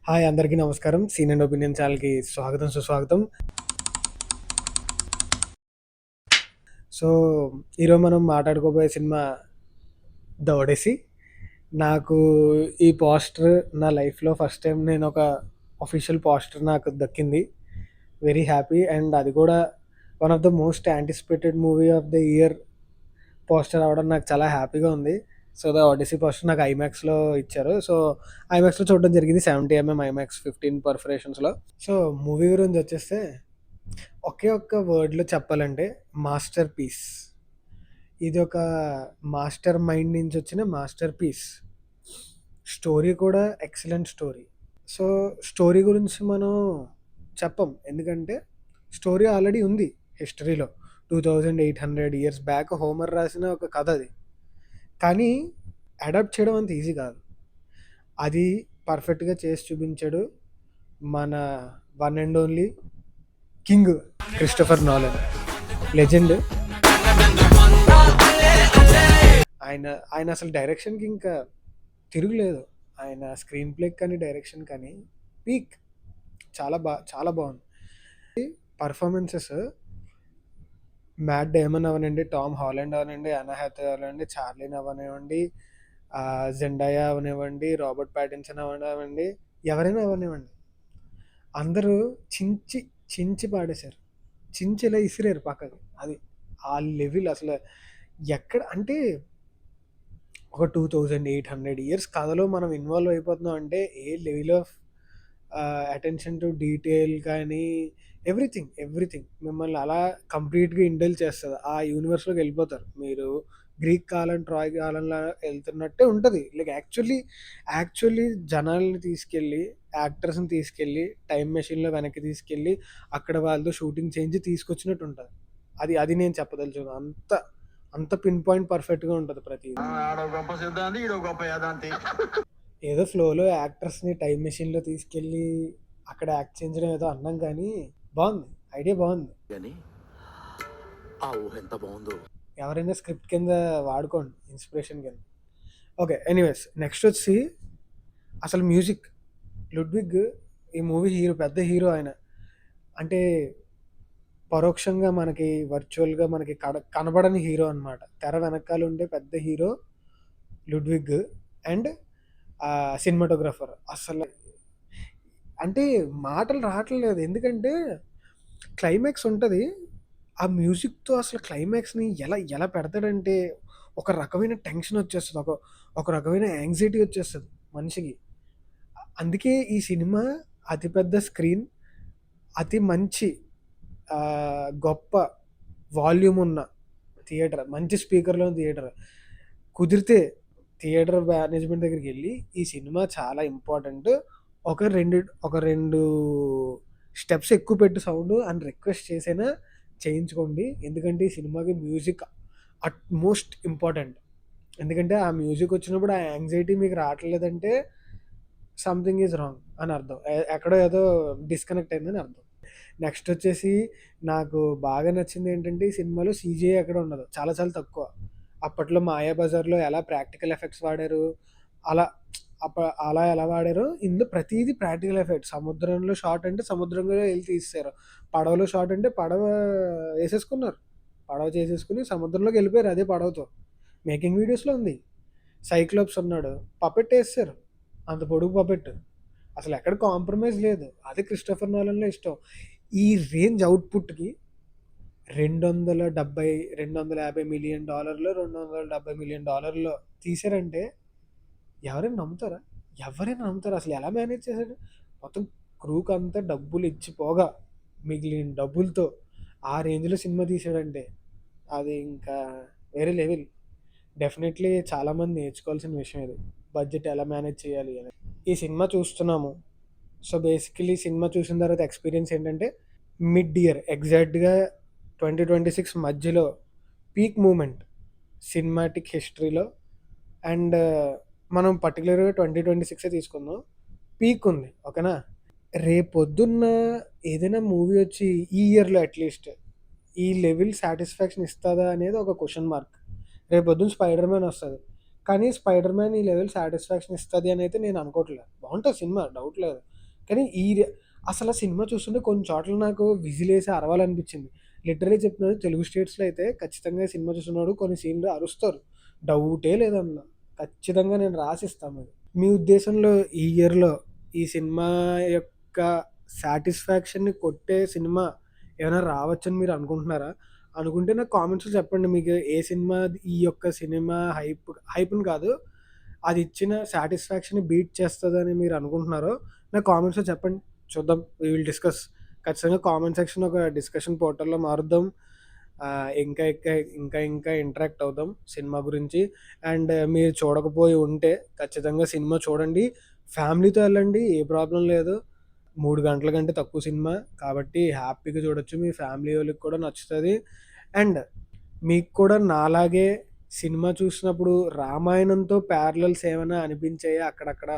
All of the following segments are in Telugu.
హాయ్ అందరికీ నమస్కారం. సీన్ అండ్ ఒపీనియన్ ఛానల్‌కి స్వాగతం, సుస్వాగతం. సో, ఈరోజు మనం మాట్లాడుకోబోయే సినిమా 'ద ఒడిసీ'. నాకు ఈ పోస్టర్ నా లైఫ్‌లో ఫస్ట్ టైం నేనొక అఫీషియల్ పోస్టర్ నాకు దక్కింది. వెరీ హ్యాపీ అండ్ అది కూడా one of the most anticipated movie of the year poster అవ్వడం నాకు చాలా హ్యాపీగా ఉంది. సో, 'ద ఒడిసీ' పోస్టర్ నాకు ఐమాక్స్‌లో ఇచ్చారు. సో, ఐమాక్స్‌లో చూడడం జరిగింది. 70 ఐమాక్స్ 15 పర్ఫరేషన్స్‌లో. సో, మూవీ గురించొచ్చేస్తే ఒకే ఒక్క వర్డ్‌లో చెప్పాలంటే మాస్టర్ పీస్. ఇదొక మాస్టర్ మైండ్ నుంచొచ్చిన మాస్టర్ పీస్. స్టోరీ కూడా ఎక్సలెంట్ స్టోరీ. సో, స్టోరీ గురించి మనం చెప్పం. ఎందుకంటే స్టోరీ ఆల్రెడీ ఉంది హిస్టరీలో. 2800 ఇయర్స్ బ్యాక్ హోమర్ రాసిన ఒక కథ అది. కానీ అడాప్ట్ చేయడం అంత ఈజీ కాదు. అది పర్ఫెక్ట్‌గా చేసి చూపించాడు మన one and only king Christopher Nolan. Legend. ఆయన ఆయన అసలు డైరెక్షన్‌కి ఇంకా తిరుగులేదు. ఆయన స్క్రీన్ ప్లే కానీ, డైరెక్షన్ కానీ పీక్. చాలా బాగుంది. పర్ఫార్మెన్సెస్ మ్యాట్ డేమన్ అవనండి, టామ్ హాలండ్ అవనండి, అన్నా హ్యాథవే అవనండి, చార్లీన్ అవనివ్వండి, జెండాయా అవనివ్వండి, రాబర్ట్ ప్యాటిన్సన్ అవనివ్వండి, ఎవరైనా అవనివ్వండి, అందరూ చించి చించి పాడేశారు. చించి ఇలా ఇసిరారు పక్కకి. అది ఆ లెవెల్ అసలు ఎక్కడ అంటే ఒక 2800 ఇయర్స్ కథలో మనం ఇన్వాల్వ్ అయిపోతున్నాం అంటే a level of attention to detail కానీ ఎవ్రీథింగ్ మిమ్మల్ని అలా కంప్లీట్గా ఇండల్ చేస్తుంది. ఆ యూనివర్స్లోకి వెళ్ళిపోతారు మీరు. గ్రీక్ కాలం, ట్రాయ్ కాలంలో వెళ్తున్నట్టే ఉంటుంది. లైక్ యాక్చువల్లీ జనాల్ని తీసుకెళ్ళి, యాక్టర్స్ని తీసుకెళ్ళి టైం మెషిన్లో వెనక్కి తీసుకెళ్ళి అక్కడ వాళ్ళతో షూటింగ్ చేయించి తీసుకొచ్చినట్టు ఉంటుంది. అది నేను చెప్పదలుచు. అంత పిన్ పాయింట్ పర్ఫెక్ట్గా ఉంటుంది ప్రతిదీ. ఏదో ఫ్లోలో యాక్టర్స్ని టైం మెషిన్లో తీసుకెళ్ళి అక్కడ యాక్ట్ చేయించడం ఏదో అన్నాం కానీ బాగుంది. ఐడియా బాగుంది. ఎవరైనా స్క్రిప్ట్ కింద వాడుకోండి, ఇన్స్పిరేషన్ కింద. ఓకే, ఎనీవేస్ నెక్స్ట్ వచ్చి అసలు మ్యూజిక్. లుడ్విగ్ ఈ మూవీ పెద్ద హీరో ఆయన. అంటే పరోక్షంగా మనకి వర్చువల్గా మనకి కనబడని హీరో అనమాట. తెర వెనకాల ఉండే పెద్ద హీరో లుడ్విగ్. And cinematographer. అసలు అంటే మాటలు రావట్లేదు. ఎందుకంటే క్లైమాక్స్ ఉంటుంది. ఆ మ్యూజిక్తో అసలు క్లైమాక్స్ని ఎలా పెడతాడంటే ఒక రకమైన టెన్షన్ వచ్చేస్తుంది. ఒక రకమైన యాంగ్జైటీ వచ్చేస్తుంది మనిషికి. అందుకే ఈ సినిమా అతిపెద్ద స్క్రీన్, అతి మంచి గొప్ప వాల్యూమ్ ఉన్న థియేటర్, మంచి స్పీకర్లో థియేటర్. కుదిరితే థియేటర్ మేనేజ్మెంట్ దగ్గరికి వెళ్ళి ఈ సినిమా చాలా ఇంపార్టెంట్, ఒక రెండు స్టెప్స్ ఎక్కువ పెట్టు సౌండ్ అని రిక్వెస్ట్ చేసైనా చేయించుకోండి. ఎందుకంటే ఈ సినిమాకి మ్యూజిక్ అట్ మోస్ట్ ఇంపార్టెంట్. ఎందుకంటే ఆ మ్యూజిక్ వచ్చినప్పుడు ఆ యాంగ్జైటీ మీకు రావట్లేదంటే సంథింగ్ ఈజ్ రాంగ్ అని అర్థం. ఎక్కడో ఏదో డిస్కనెక్ట్ అయిందని అర్థం. నెక్స్ట్ వచ్చేసి నాకు బాగా నచ్చింది ఏంటంటే ఈ సినిమాలో సీజీఐ ఎక్కడ ఉండదు. చాలా తక్కువ. అప్పట్లో మాయాబజార్లో ఎలా ప్రాక్టికల్ ఎఫెక్ట్స్ వాడారు, అలా అలా ఎలా వాడారో ఇందులో ప్రతిదీ ప్రాక్టికల్ ఎఫెక్ట్. సముద్రంలో షాట్ అంటే సముద్రంలో వెళ్ళి తీస్తారు. పడవలో షాట్ అంటే పడవ వేసేసుకున్నారు. పడవ చేసేసుకుని సముద్రంలోకి వెళ్ళిపోయారు అదే పడవతో. మేకింగ్ వీడియోస్లో ఉంది. సైక్లోప్స్ ఉన్నాడు, పపెట్ వేస్తారు. అంత పొడుగు పపెట్. అసలు ఎక్కడ కాంప్రమైజ్ లేదు. అది క్రిస్టోఫర్ నోలన్లో ఇష్టం. ఈ రేంజ్ అవుట్పుట్కి $250 మిలియన్, $270 మిలియన్ తీశారంటే ఎవరైనా నమ్ముతారా? అసలు ఎలా మేనేజ్ చేశాడు? మొత్తం క్రూకి అంతా డబ్బులు ఇచ్చిపోగా మిగిలిన డబ్బులతో ఆ రేంజ్లో సినిమా తీశాడంటే అది ఇంకా వేరే లెవెల్. డెఫినెట్లీ చాలామంది నేర్చుకోవాల్సిన విషయం ఇది, బడ్జెట్ ఎలా మేనేజ్ చేయాలి అని. ఈ సినిమా చూస్తున్నాము. సో బేసికలీ సినిమా చూసిన తర్వాత ఎక్స్పీరియన్స్ ఏంటంటే మిడ్ ఇయర్ ఎగ్జాక్ట్గా 2026 మధ్యలో పీక్ మూమెంట్ సినిమాటిక్ హిస్టరీలో. అండ్ మనం పర్టికులర్గా 2026 తీసుకుందాం. పీక్ ఉంది, ఓకేనా? రేపొద్దున్న ఏదైనా మూవీ వచ్చి ఈ ఇయర్లో అట్లీస్ట్ ఈ లెవెల్ సాటిస్ఫాక్షన్ ఇస్తుందా అనేది ఒక క్వశ్చన్ మార్క్. రేపొద్దున స్పైడర్ మ్యాన్ వస్తుంది, కానీ స్పైడర్ మ్యాన్ ఈ లెవెల్ సాటిస్ఫాక్షన్ ఇస్తుంది అని అయితే నేను అనుకోవట్లేదు. బాగుంటుంది సినిమా, డౌట్ లేదు. కానీ అసలు ఆ సినిమా చూస్తుంటే కొన్ని చోట్ల నాకు విజిలేసి అరవాలనిపించింది. లిటరల్లీ చెప్తున్నాను, తెలుగు స్టేట్స్‌లో అయితే ఖచ్చితంగా ఈ సినిమా చూస్తున్నప్పుడు కొన్ని సీన్‌లు అరుస్తారు. డౌటే లేదు అందులో. ఖచ్చితంగా నేను రాసిస్తా మరి. మీ ఉద్దేశంలో ఈ ఇయర్‌లో ఈ సినిమా యొక్క సాటిస్ఫాక్షన్‌ని కొట్టే సినిమా ఏమైనా రావచ్చని మీరు అనుకుంటున్నారా? అనుకుంటే నాకు కామెంట్స్‌లో చెప్పండి. మీకు ఏ సినిమా ఈ యొక్క సినిమా హైప్‌ని కాదు, అది ఇచ్చిన సాటిస్ఫాక్షన్‌ని బీట్ చేస్తదని మీరు అనుకుంటున్నారో నాకు కామెంట్స్‌లో చెప్పండి. చూద్దాం. We will discuss. ఖచ్చితంగా కామెంట్ సెక్షన్ ఒక డిస్కషన్ పోర్టల్‌లో మారుద్దాం. ఇంకా ఇంకా ఇంకా ఇంకా ఇంటరాక్ట్ అవుదాం సినిమా గురించి. అండ్ మీరు చూడకపోయి ఉంటే ఖచ్చితంగా సినిమా చూడండి. ఫ్యామిలీతో ఎళ్ళండి. ఏ ప్రాబ్లమ్ లేదు. 3 గంటల కంటే తక్కువ సినిమా కాబట్టి హ్యాపీగా చూడొచ్చు. మీ ఫ్యామిలీ వోళ్ళకి కూడా నచ్చుతది. అండ్ మీకు కూడా నాలాగే సినిమా చూసినప్పుడు రామాయణంతో ప్యారలల్స్ ఏమైనా అనిపించాయా అక్కడక్కడ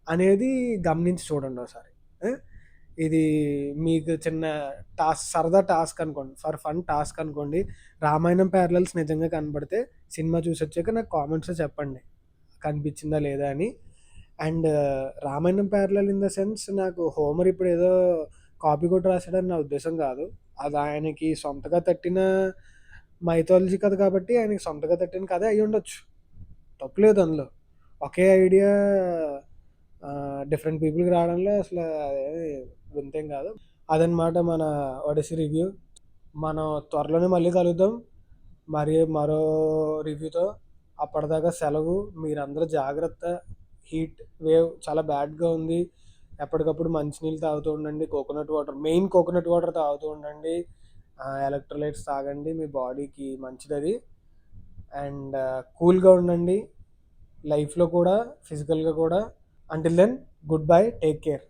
అనేది గమనించి చూడండి ఒకసారి. ఆ! ఇది మీకు చిన్న సరదా టాస్క్ అనుకోండి. ఫర్ ఫన్ టాస్క్ అనుకోండి. రామాయణం ప్యారలల్స్ నిజంగా కనపడితే సినిమా చూసొచ్చాక నాకు కామెంట్స్‌లో చెప్పండి. కనిపించిందా లేదా అని. And Ramayanam parallel in the sense నాకు హోమర్ ఇప్పుడేదో కాపీ కొట్టి రాసాడని నా ఉద్దేశ్యం కాదు. అది ఆయనకి సొంతగా తట్టిన మైథాలజీ కథ కాబట్టి ఆయనకి సొంతగా తట్టిన కథే అయ్యుండొచ్చు. తప్పులేదు అందులో. ఒకే ఐడియా డిఫరెంట్ పీపుల్‌కి రావడంలో అసల అదేమి వింతేం కాదు. అదనమాట మన ఒడిసీ రివ్యూ. మనం త్వరలోనే మళ్ళీ కలుద్దాం. మరి మరో రివ్యూతో. అప్పటిదాకా సెలవు. మీరందరూ జాగ్రత్త. హీట్ వేవ్ చాలా బ్యాడ్‌గా ఉంది. ఎప్పటికప్పుడు మంచినీళ్ళు తాగుతూ ఉండండి. Coconut water, main coconut water తాగుతూ ఉండండి. ఎలక్ట్రోలైట్స్ తాగండి. మీ బాడీకి మంచిదది. అండ్ కూల్‌గా ఉండండి. లైఫ్‌లో కూడా, ఫిజికల్‌గా కూడా. Until then goodbye. Take care.